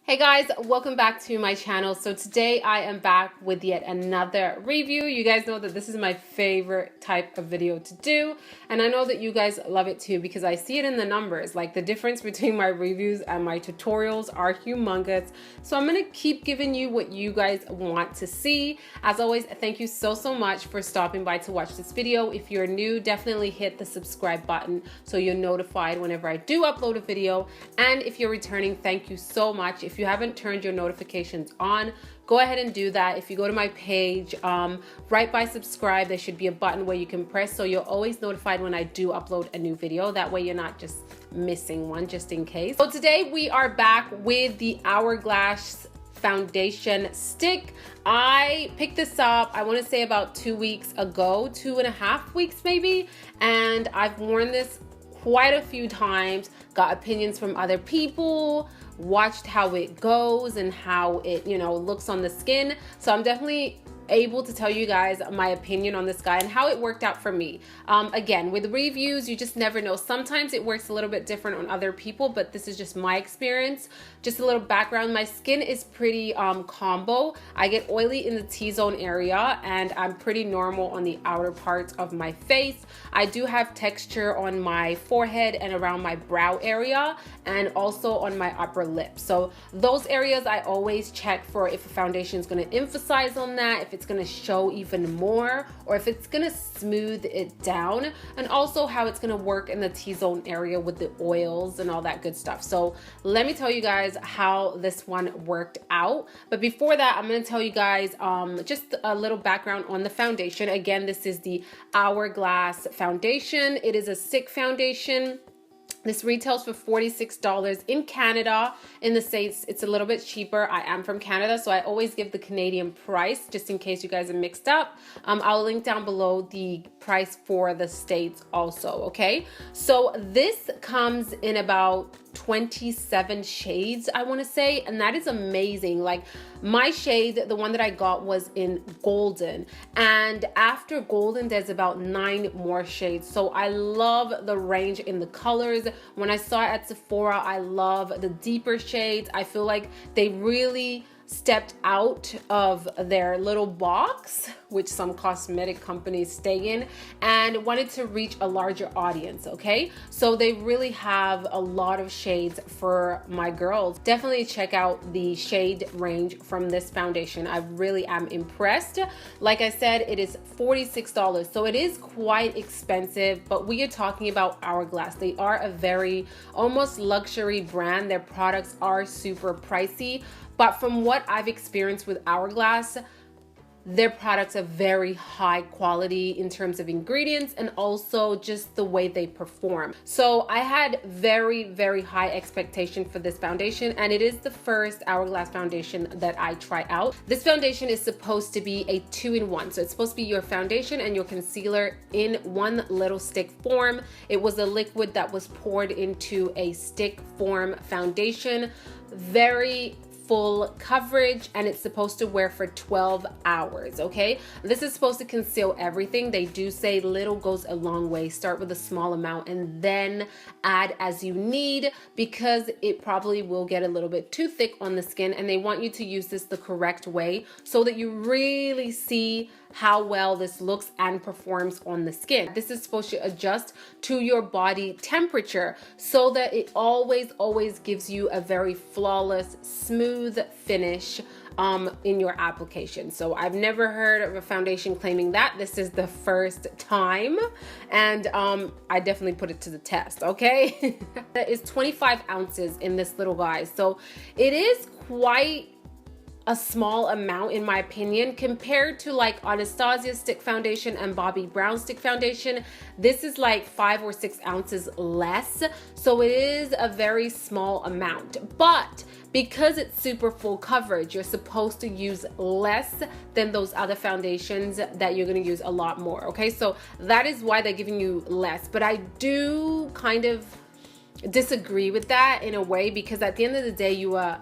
Hey guys, welcome back to my channel. So today I am back with yet another review. You guys know that this is my favorite type of video to do, and I know that you guys love it too because I see it in the numbers. Like, the difference between my reviews and my tutorials are humongous. So I'm gonna keep giving you what you guys want to see. As always, thank you so much for stopping by to watch this video. If you're new, definitely hit the subscribe button so you're notified whenever I do upload a video. And if you're returning, thank you so much. If you haven't turned your notifications on, go ahead and do that. If you go to my page, right by subscribe, there should be a button where you can press so you're always notified when I do upload a new video. That way you're not just missing one, just in case. So today we are back with the Hourglass foundation stick. I picked this up, I want to say about 2 weeks ago, 2.5 weeks maybe, and I've worn this quite a few times, got opinions from other people, watched how it goes and how it, looks on the skin. So I'm definitely able to tell you guys my opinion on this guy and how it worked out for me. Again, with reviews, you just never know. Sometimes it works a little bit different on other people, but this is just my experience. Just a little background, my skin is pretty combo. I get oily in the T-zone area and I'm pretty normal on the outer part of my face. I do have texture on my forehead and around my brow area and also on my upper lip. So those areas I always check for if a foundation is going to emphasize on that, if it's going to show even more, or if it's going to smooth it down, and also how it's going to work in the T-zone area with the oils and all that good stuff. So let me tell you guys how this one worked out. But before that, I'm going to tell you guys just a little background on the foundation. Again, this is the Hourglass foundation. It is a stick foundation. This retails for $46 in Canada. In the States, it's a little bit cheaper. I am from Canada, so I always give the Canadian price just in case you guys are mixed up. I'll link down below the price for the States also, okay? So this comes in about 27 shades, I want to say, and that is amazing. Like, my shade, the one that I got, was in golden, and after golden there's about 9 more shades. So I love the range in the colors. When I saw it at Sephora, I love the deeper shades. I feel like they really stepped out of their little box, which some cosmetic companies stay in, and wanted to reach a larger audience, okay? So they really have a lot of shades for my girls. Definitely check out the shade range from this foundation. I really am impressed. Like I said, it is $46, so it is quite expensive, but we are talking about Hourglass. They are a very almost luxury brand. Their products are super pricey, but from what I've experienced with Hourglass, their products are very high quality in terms of ingredients and also just the way they perform. So I had very high expectation for this foundation, and it is the first Hourglass foundation that I try out. This foundation is supposed to be a 2-in-1. So it's supposed to be your foundation and your concealer in one little stick form. It was a liquid that was poured into a stick form foundation. Very full coverage, and it's supposed to wear for 12 hours, okay? This is supposed to conceal everything. They do say little goes a long way. Start with a small amount and then add as you need, because it probably will get a little bit too thick on the skin, and they want you to use this the correct way so that you really see how well this looks and performs on the skin. This is supposed to adjust to your body temperature so that it always gives you a very flawless, smooth finish in your application. So I've never heard of a foundation claiming that. This is the first time, and I definitely put it to the test, okay? That is 25 ounces in this little guy. So it is quite a small amount in my opinion compared to like Anastasia's stick foundation and Bobbi Brown's stick foundation. This is like 5 or 6 ounces less, so it is a very small amount. But because it's super full coverage, you're supposed to use less than those other foundations that you're going to use a lot more, okay? So that is why they're giving you less. But I do kind of disagree with that in a way, because at the end of the day, you are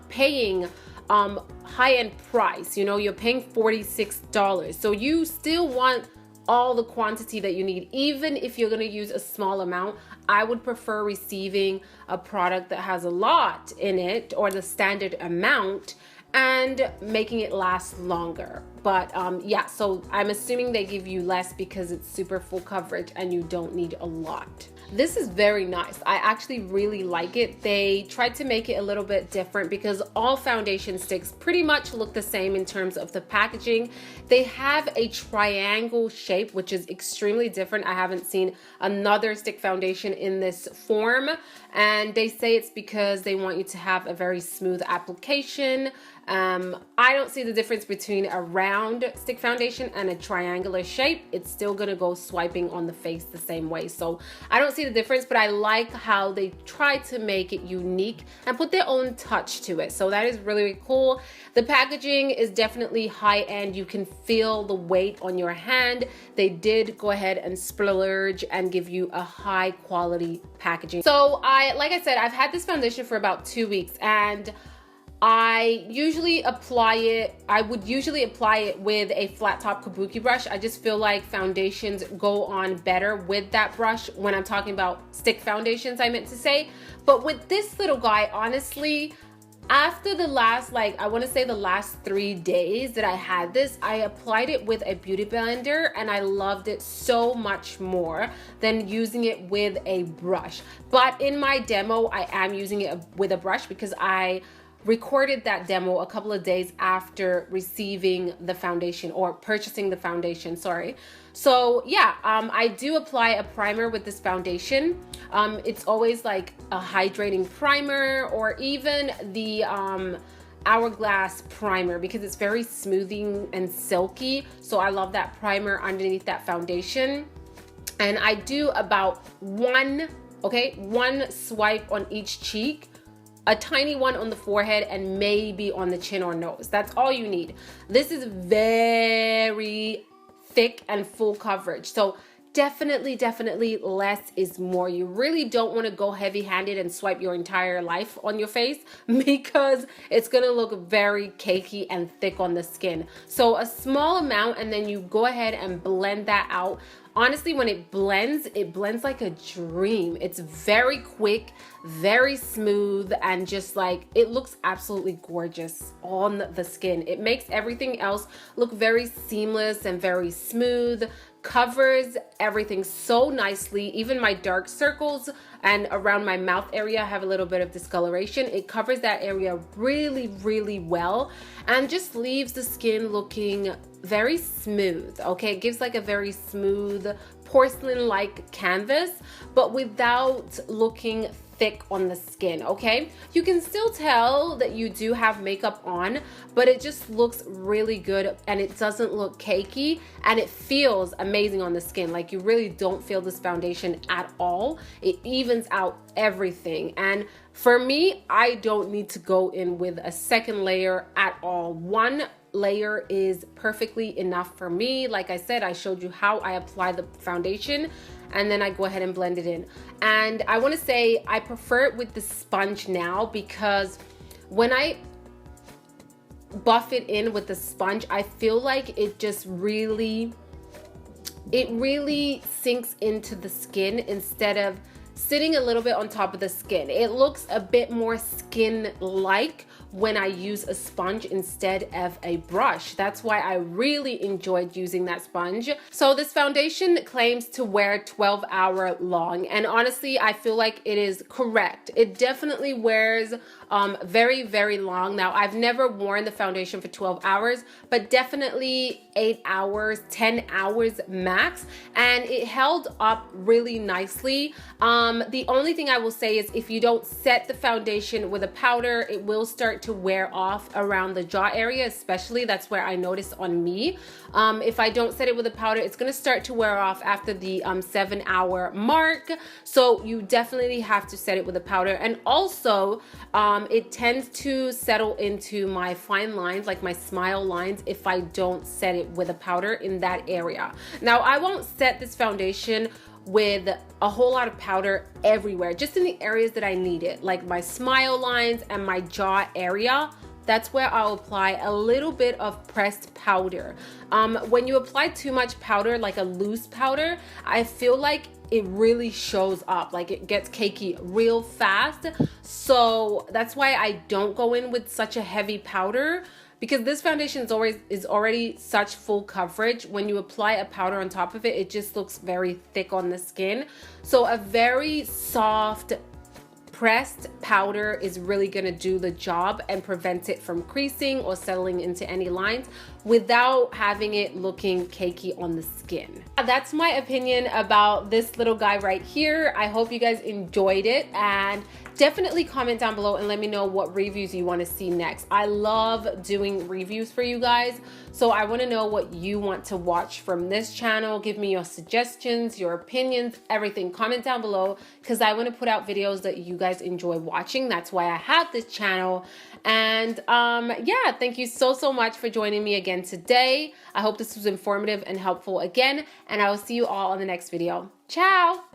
paying high-end price. You're paying $46, so you still want all the quantity that you need. Even if you're going to use a small amount, I would prefer receiving a product that has a lot in it, or the standard amount, and making it last longer. But yeah, so I'm assuming they give you less because it's super full coverage and you don't need a lot. This is very nice. I actually really like it. They tried to make it a little bit different because all foundation sticks pretty much look the same in terms of the packaging. They have a triangle shape, which is extremely different. I haven't seen another stick foundation in this form, and they say it's because they want you to have a very smooth application. I don't see the difference between a round stick foundation and a triangular shape. It's still gonna go swiping on the face the same way. So I don't see the difference, but I like how they try to make it unique and put their own touch to it. So that is really, really cool. The packaging is definitely high end. You can feel the weight on your hand. They did go ahead and splurge and give you a high quality packaging. So like I said, I've had this foundation for about 2 weeks, and I would usually apply it with a flat top kabuki brush. I just feel like foundations go on better with that brush when I'm talking about stick foundations, I meant to say. But with this little guy, honestly, after the last, I want to say the last 3 days that I had this, I applied it with a beauty blender and I loved it so much more than using it with a brush. But in my demo, I am using it with a brush because I recorded that demo a couple of days after receiving the foundation, or purchasing the foundation, sorry. So yeah, I do apply a primer with this foundation. It's always like a hydrating primer, or even the Hourglass primer, because it's very smoothing and silky. So I love that primer underneath that foundation. And I do about one swipe on each cheek, a tiny one on the forehead, and maybe on the chin or nose. That's all you need. This is very thick and full coverage. So definitely less is more. You really don't want to go heavy-handed and swipe your entire life on your face, because it's going to look very cakey and thick on the skin. So a small amount, and then you go ahead and blend that out. Honestly, when it blends like a dream. It's very quick, very smooth, and just like, it looks absolutely gorgeous on the skin. It makes everything else look very seamless and very smooth, covers everything so nicely. Even my dark circles and around my mouth area, I have a little bit of discoloration. It covers that area really well, and just leaves the skin looking very smooth. Okay, it gives like a very smooth porcelain-like canvas, but without looking thick on the skin. Okay, you can still tell that you do have makeup on, but it just looks really good, and it doesn't look cakey, and it feels amazing on the skin. Like, you really don't feel this foundation at all. It evens out everything. And for me, I don't need to go in with a second layer at all. One layer is perfectly enough for me. Like I said, I showed you how I apply the foundation, and then I go ahead and blend it in. And I want to say I prefer it with the sponge now, because when I buff it in with the sponge, I feel like it just really sinks into the skin instead of sitting a little bit on top of the skin. It looks a bit more skin-like when I use a sponge instead of a brush. That's why I really enjoyed using that sponge. So this foundation claims to wear 12-hour long, and honestly, I feel like it is correct. It definitely wears very long. Now, I've never worn the foundation for 12 hours, but definitely 8 hours, 10 hours max, and it held up really nicely. The only thing I will say is, if you don't set the foundation with a powder, it will start to wear off around the jaw area, especially. That's where I noticed on me. If I don't set it with a powder, it's going to start to wear off after the 7-hour mark. So you definitely have to set it with a powder. And also, it tends to settle into my fine lines, like my smile lines, if I don't set it with a powder in that area. Now, I won't set this foundation with a whole lot of powder everywhere, just in the areas that I need it, like my smile lines and my jaw area. that's where I'll apply a little bit of pressed powder. When you apply too much powder, like a loose powder, I feel like it really shows up, like it gets cakey real fast. So that's why I don't go in with such a heavy powder, because this foundation is already such full coverage. When you apply a powder on top of it, it just looks very thick on the skin. So a very soft pressed powder is really going to do the job and prevent it from creasing or settling into any lines without having it looking cakey on the skin. That's my opinion about this little guy right here. I hope you guys enjoyed it, and definitely comment down below and let me know what reviews you want to see next. I love doing reviews for you guys, so I want to know what you want to watch from this channel. Give me your suggestions, your opinions, everything. Comment down below, because I want to put out videos that you guys enjoy watching. That's why I have this channel. And yeah, thank you so much for joining me again today. I hope this was informative and helpful again, and I will see you all on the next video. Ciao!